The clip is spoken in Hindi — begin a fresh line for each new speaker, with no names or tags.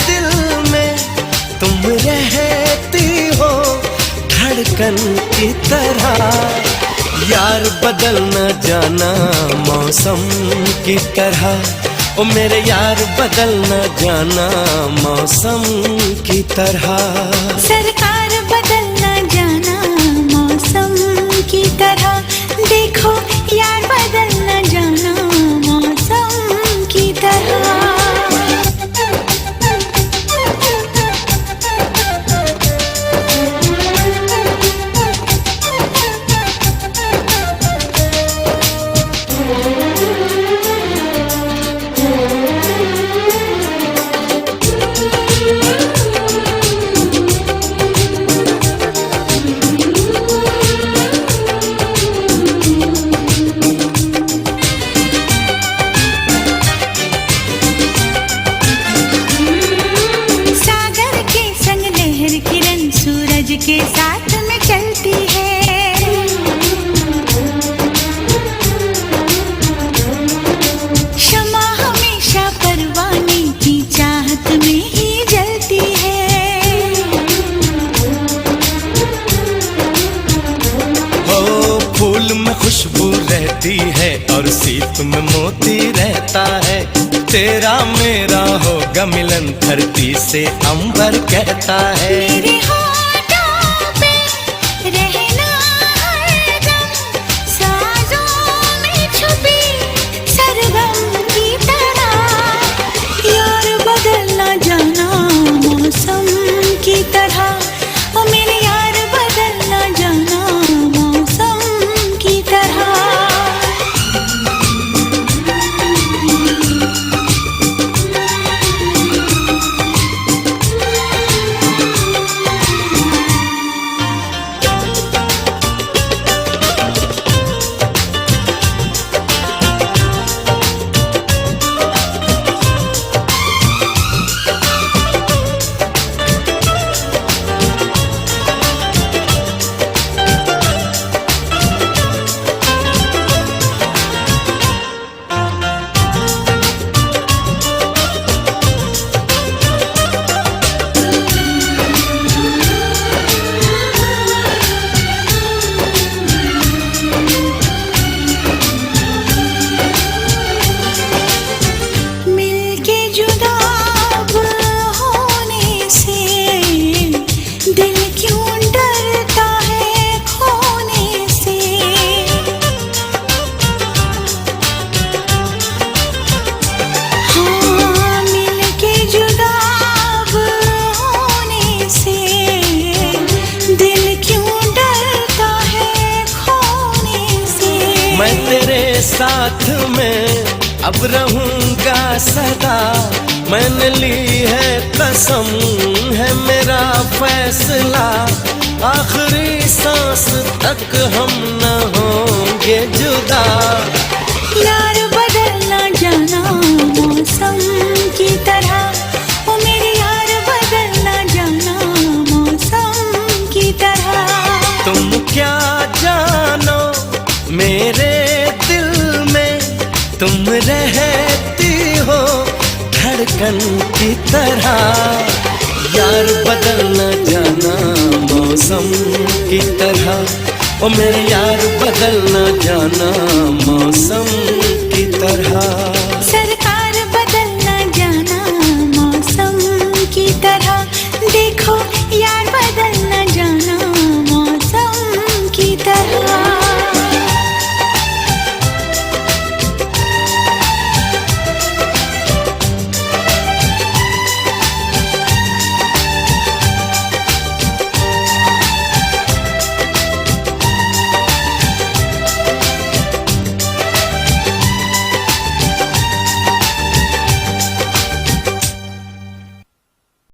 दिल में तुम रहती हो धड़कन की तरह। यार बदल न जाना मौसम की तरह, ओ मेरे यार बदल न जाना मौसम की तरह।
सरकार बदल न जाना मौसम की तरह, देखो यार बदल न जाना मौसम की तरह। सूरज के साथ में चलती है, शमा हमेशा परवाने की चाहत में ही जलती है।
हो फूल में खुशबू रहती है और सीप में मोती रहता है। तेरा मेरा होगा मिलन धरती से अंबर कहता है।
मेरे होठों पे रहना हरदम, साजों में छुपी सरगम की तरह। यार बदल न जाना मौसम की तरह, ओ मेरे यार बदल न जाना मौसम की तरह।
मैं तेरे साथ में अब रहूंगा सदा। मैंने ली है कसम, है मेरा फैसला। आखिरी सांस तक हम न होंगे जुदा।
यार बदल न जाना मौसम की तरह, ओ मेरे यार बदल न जाना मौसम की तरह।
तुम क्या जानो मेरे दिल में तुम रहती हो धड़कन की तरह। यार बदल न जाना मौसम की तरह, ओ मेरे यार बदल न जाना मौसम की तरह।